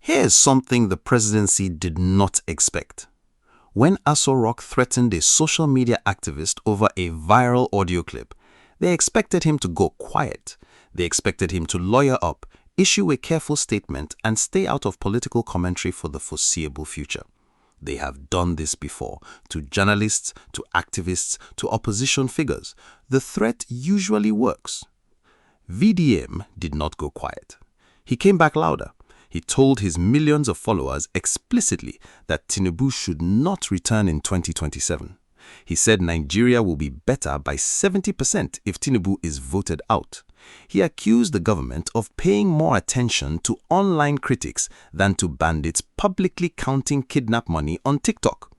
Here's something the presidency did not expect. When Aso Rock threatened a social media activist over a viral audio clip, they expected him to go quiet. They expected him to lawyer up, issue a careful statement, and stay out of political commentary for the foreseeable future. They have done this before, to journalists, to activists, to opposition figures. The threat usually works. VDM did not go quiet. He came back louder. He told his millions of followers explicitly that Tinubu should not return in 2027. He said Nigeria will be better by 70% if Tinubu is voted out. He accused the government of paying more attention to online critics than to bandits publicly counting kidnap money on TikTok.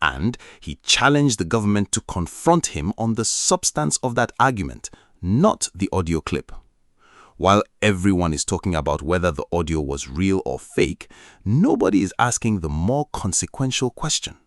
And he challenged the government to confront him on the substance of that argument, not the audio clip. While everyone is talking about whether the audio was real or fake, nobody is asking the more consequential question.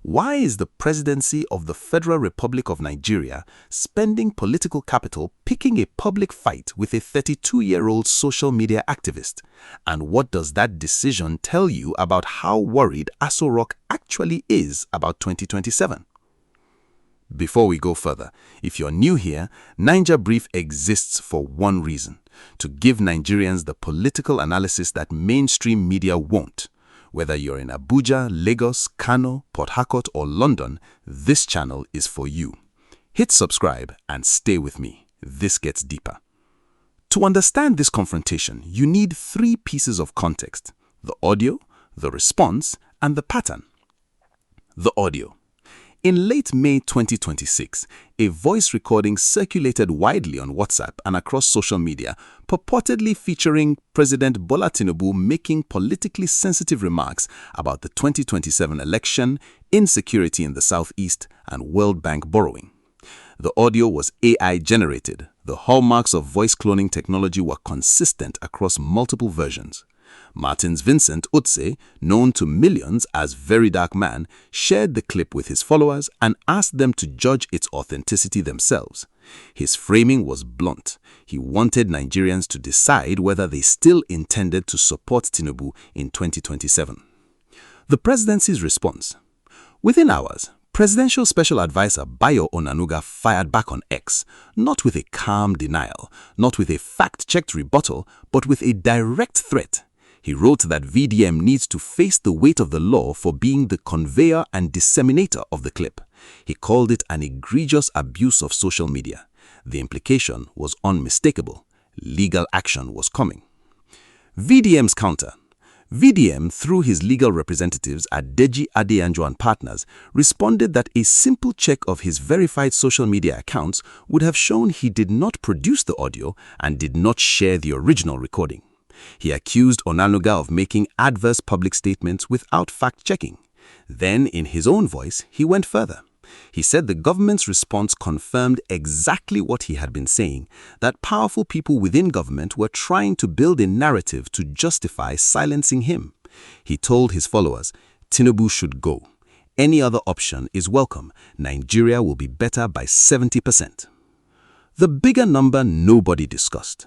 Why is the presidency of the Federal Republic of Nigeria spending political capital picking a public fight with a 32-year-old social media activist? And what does that decision tell you about how worried Aso Rock actually is about 2027? Before we go further, if you're new here, Niger Brief exists for one reason: to give Nigerians the political analysis that mainstream media won't. Whether you're in Abuja, Lagos, Kano, Port Harcourt, or London, this channel is for you. Hit subscribe and stay with me. This gets deeper. To understand this confrontation, you need three pieces of context: the audio, the response, and the pattern. The audio. In late May 2026, a voice recording circulated widely on WhatsApp and across social media, purportedly featuring President Bola Tinubu making politically sensitive remarks about the 2027 election, insecurity in the Southeast, and World Bank borrowing. The audio was AI-generated. The hallmarks of voice cloning technology were consistent across multiple versions. Martins Vincent Utse, known to millions as Very Dark Man, shared the clip with his followers and asked them to judge its authenticity themselves. His framing was blunt. He wanted Nigerians to decide whether they still intended to support Tinubu in 2027. The presidency's response. Within hours, Presidential Special Advisor Bayo Onanuga fired back on X, not with a calm denial, not with a fact-checked rebuttal, but with a direct threat. He wrote that VDM needs to face the weight of the law for being the conveyor and disseminator of the clip. He called it an egregious abuse of social media. The implication was unmistakable. Legal action was coming. VDM's counter. VDM, through his legal representatives at Deji Adeyanjo and Partners, responded that a simple check of his verified social media accounts would have shown he did not produce the audio and did not share the original recording. He accused Onanuga of making adverse public statements without fact-checking. Then, in his own voice, he went further. He said the government's response confirmed exactly what he had been saying, that powerful people within government were trying to build a narrative to justify silencing him. He told his followers, Tinubu should go. Any other option is welcome. Nigeria will be better by 70%. The bigger number nobody discussed.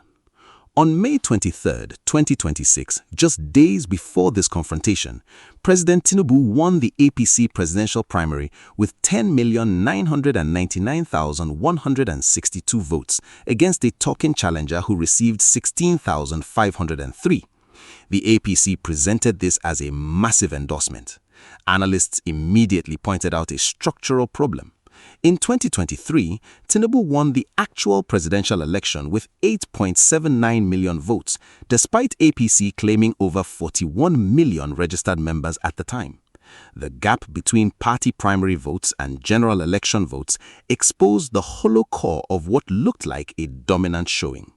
On May 23, 2026, just days before this confrontation, President Tinubu won the APC presidential primary with 10,999,162 votes against a talking challenger who received 16,503. The APC presented this as a massive endorsement. Analysts immediately pointed out a structural problem. In 2023, Tinubu won the actual presidential election with 8.79 million votes, despite APC claiming over 41 million registered members at the time. The gap between party primary votes and general election votes exposed the hollow core of what looked like a dominant showing.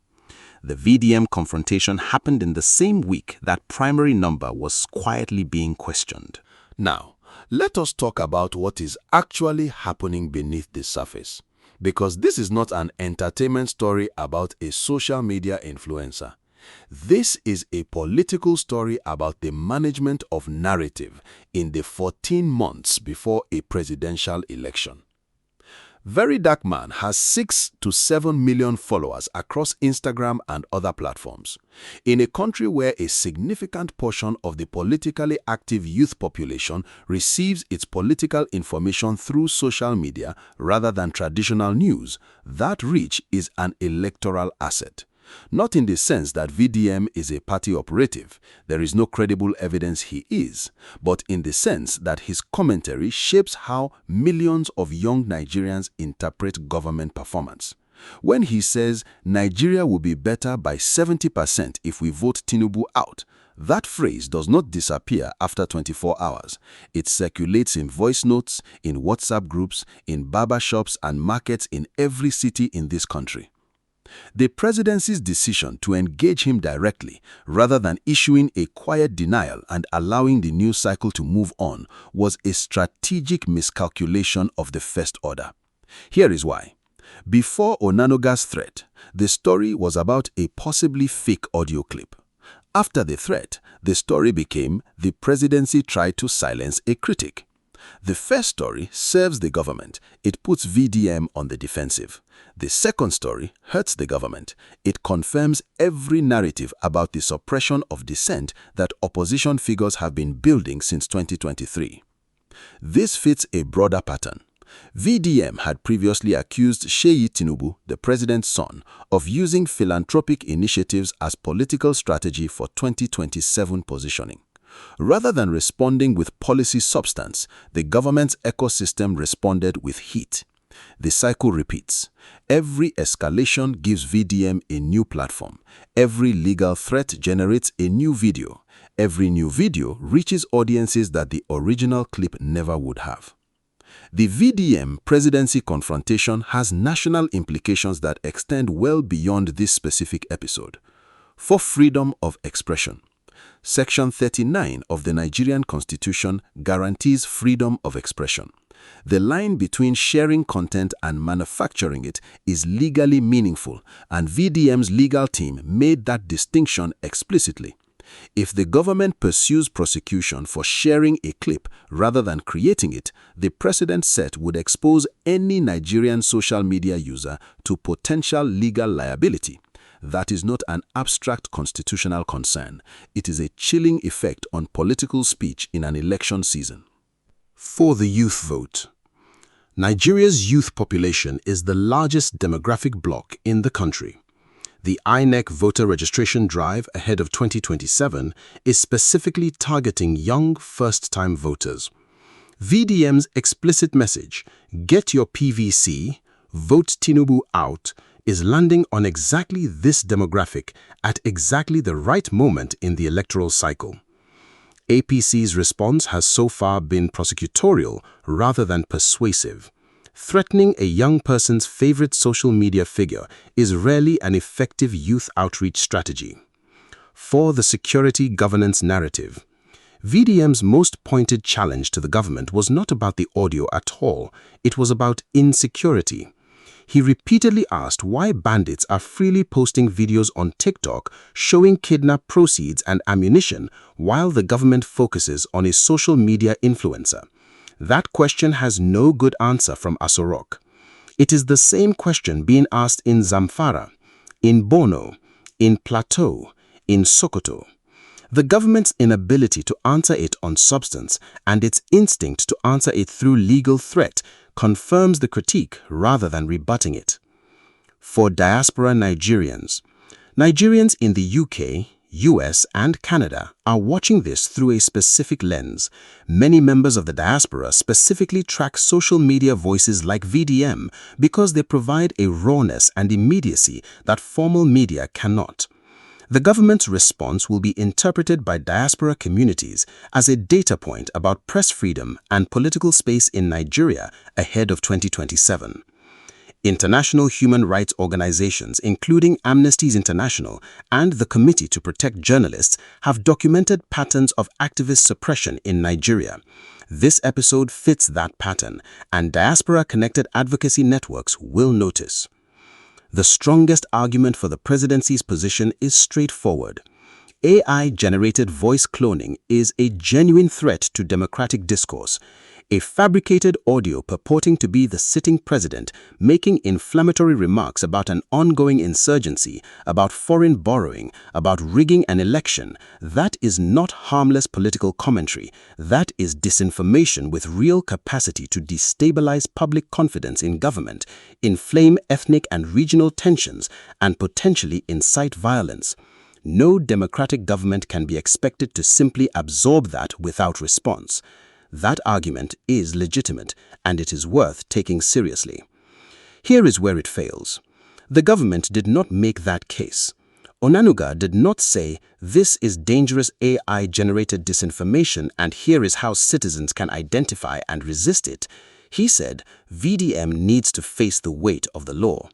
The VDM confrontation happened in the same week that primary number was quietly being questioned. Now, let us talk about what is actually happening beneath the surface, because this is not an entertainment story about a social media influencer. This is a political story about the management of narrative in the 14 months before a presidential election. Very Dark Man has 6 to 7 million followers across Instagram and other platforms. In a country where a significant portion of the politically active youth population receives its political information through social media rather than traditional news, that reach is an electoral asset. Not in the sense that VDM is a party operative, there is no credible evidence he is, but in the sense that his commentary shapes how millions of young Nigerians interpret government performance. When he says, "Nigeria will be better by 70% if we vote Tinubu out," that phrase does not disappear after 24 hours. It circulates in voice notes, in WhatsApp groups, in barber shops and markets in every city in this country. The presidency's decision to engage him directly, rather than issuing a quiet denial and allowing the news cycle to move on, was a strategic miscalculation of the first order. Here is why. Before Onanoga's threat, the story was about a possibly fake audio clip. After the threat, the story became the presidency tried to silence a critic. The first story serves the government. It puts VDM on the defensive. The second story hurts the government. It confirms every narrative about the suppression of dissent that opposition figures have been building since 2023. This fits a broader pattern. VDM had previously accused Tinubu, the president's son, of using philanthropic initiatives as political strategy for 2027 positioning. Rather than responding with policy substance, the government's ecosystem responded with heat. The cycle repeats. Every escalation gives VDM a new platform. Every legal threat generates a new video. Every new video reaches audiences that the original clip never would have. The VDM presidency confrontation has national implications that extend well beyond this specific episode. For freedom of expression. Section 39 of the Nigerian Constitution guarantees freedom of expression. The line between sharing content and manufacturing it is legally meaningful, and VDM's legal team made that distinction explicitly. If the government pursues prosecution for sharing a clip rather than creating it, the precedent set would expose any Nigerian social media user to potential legal liability. That is not an abstract constitutional concern. It is a chilling effect on political speech in an election season. For the youth vote. Nigeria's youth population is the largest demographic bloc in the country. The INEC voter registration drive ahead of 2027 is specifically targeting young first-time voters. VDM's explicit message, "Get your PVC, vote Tinubu out," is landing on exactly this demographic at exactly the right moment in the electoral cycle. APC's response has so far been prosecutorial rather than persuasive. Threatening a young person's favorite social media figure is rarely an effective youth outreach strategy. For the security governance narrative, VDM's most pointed challenge to the government was not about the audio at all, it was about insecurity. He repeatedly asked why bandits are freely posting videos on TikTok showing kidnap proceeds and ammunition while the government focuses on a social media influencer. That question has no good answer from Aso Rock. It is the same question being asked in Zamfara, in Borno, in Plateau, in Sokoto. The government's inability to answer it on substance and its instinct to answer it through legal threat confirms the critique rather than rebutting it. For diaspora Nigerians, Nigerians in the UK, US, and Canada are watching this through a specific lens. Many members of the diaspora specifically track social media voices like VDM because they provide a rawness and immediacy that formal media cannot. The government's response will be interpreted by diaspora communities as a data point about press freedom and political space in Nigeria ahead of 2027. International human rights organizations, including Amnesty International and the Committee to Protect Journalists, have documented patterns of activist suppression in Nigeria. This episode fits that pattern, and diaspora-connected advocacy networks will notice. The strongest argument for the presidency's position is straightforward. AI-generated voice cloning is a genuine threat to democratic discourse. A fabricated audio purporting to be the sitting president making inflammatory remarks about an ongoing insurgency, about foreign borrowing, about rigging an election. That is not harmless political commentary. That is disinformation with real capacity to destabilize public confidence in government, inflame ethnic and regional tensions, and potentially incite violence. No democratic government can be expected to simply absorb that without response. That argument is legitimate, and it is worth taking seriously. Here is where it fails. The government did not make that case. Onanuga did not say, "This is dangerous AI-generated disinformation and here is how citizens can identify and resist it." He said, "VDM needs to face the weight of the law."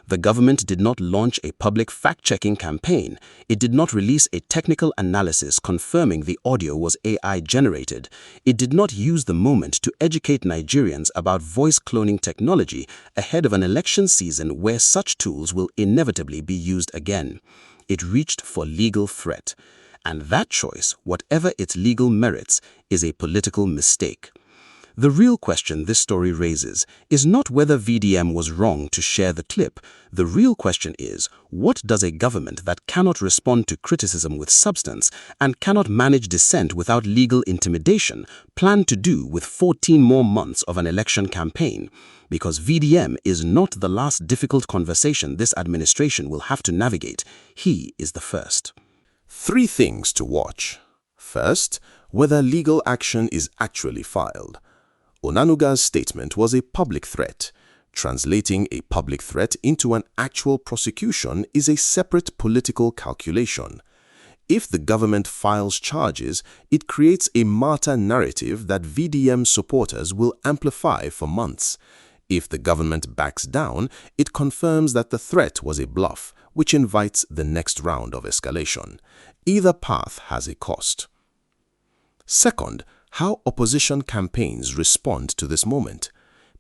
The government did not launch a public fact-checking campaign. It did not release a technical analysis confirming the audio was AI-generated. It did not use the moment to educate Nigerians about voice cloning technology ahead of an election season where such tools will inevitably be used again. It reached for legal threat. And that choice, whatever its legal merits, is a political mistake. The real question this story raises is not whether VDM was wrong to share the clip. The real question is, what does a government that cannot respond to criticism with substance and cannot manage dissent without legal intimidation plan to do with 14 more months of an election campaign? Because VDM is not the last difficult conversation this administration will have to navigate. He is the first. 3 things to watch. First, whether legal action is actually filed. Onanuga's statement was a public threat. Translating a public threat into an actual prosecution is a separate political calculation. If the government files charges, it creates a martyr narrative that VDM supporters will amplify for months. If the government backs down, it confirms that the threat was a bluff, which invites the next round of escalation. Either path has a cost. Second, how opposition campaigns respond to this moment.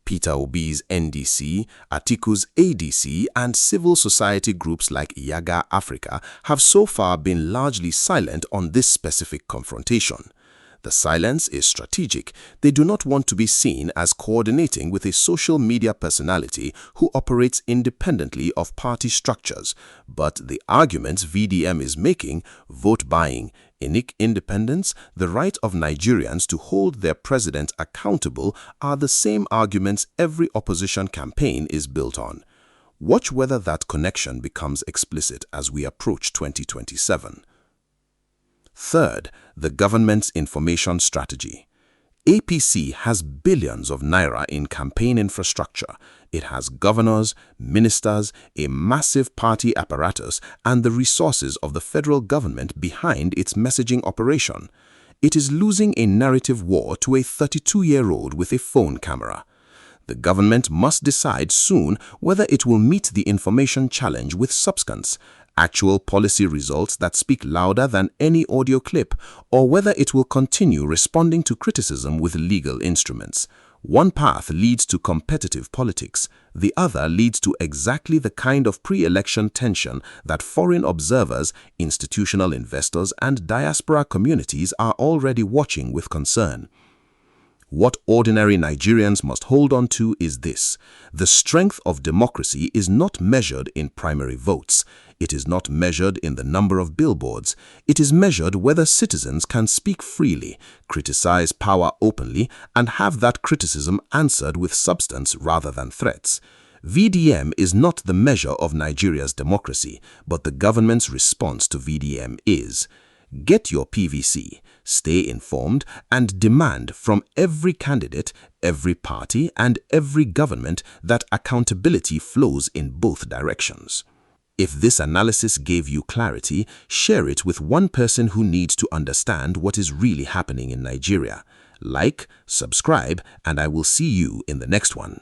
Peter Obi's NDC, Atiku's ADC, and civil society groups like Yaga Africa have so far been largely silent on this specific confrontation. The silence is strategic. They do not want to be seen as coordinating with a social media personality who operates independently of party structures. But the arguments VDM is making, vote buying, ethnic independence, the right of Nigerians to hold their president accountable are the same arguments every opposition campaign is built on. Watch whether that connection becomes explicit as we approach 2027. Third, the government's information strategy. APC has billions of naira in campaign infrastructure. It has governors, ministers, a massive party apparatus, and the resources of the federal government behind its messaging operation. It is losing a narrative war to a 32-year-old with a phone camera. The government must decide soon whether it will meet the information challenge with substance, actual policy results that speak louder than any audio clip, or whether it will continue responding to criticism with legal instruments. One path leads to competitive politics. The other leads to exactly the kind of pre-election tension that foreign observers, institutional investors, and diaspora communities are already watching with concern. What ordinary Nigerians must hold on to is this: the strength of democracy is not measured in primary votes. It is not measured in the number of billboards. It is measured whether citizens can speak freely, criticize power openly, and have that criticism answered with substance rather than threats. VDM is not the measure of Nigeria's democracy, but the government's response to VDM is. Get your PVC, stay informed, and demand from every candidate, every party, and every government that accountability flows in both directions. If this analysis gave you clarity, share it with one person who needs to understand what is really happening in Nigeria. Like, subscribe, and I will see you in the next one.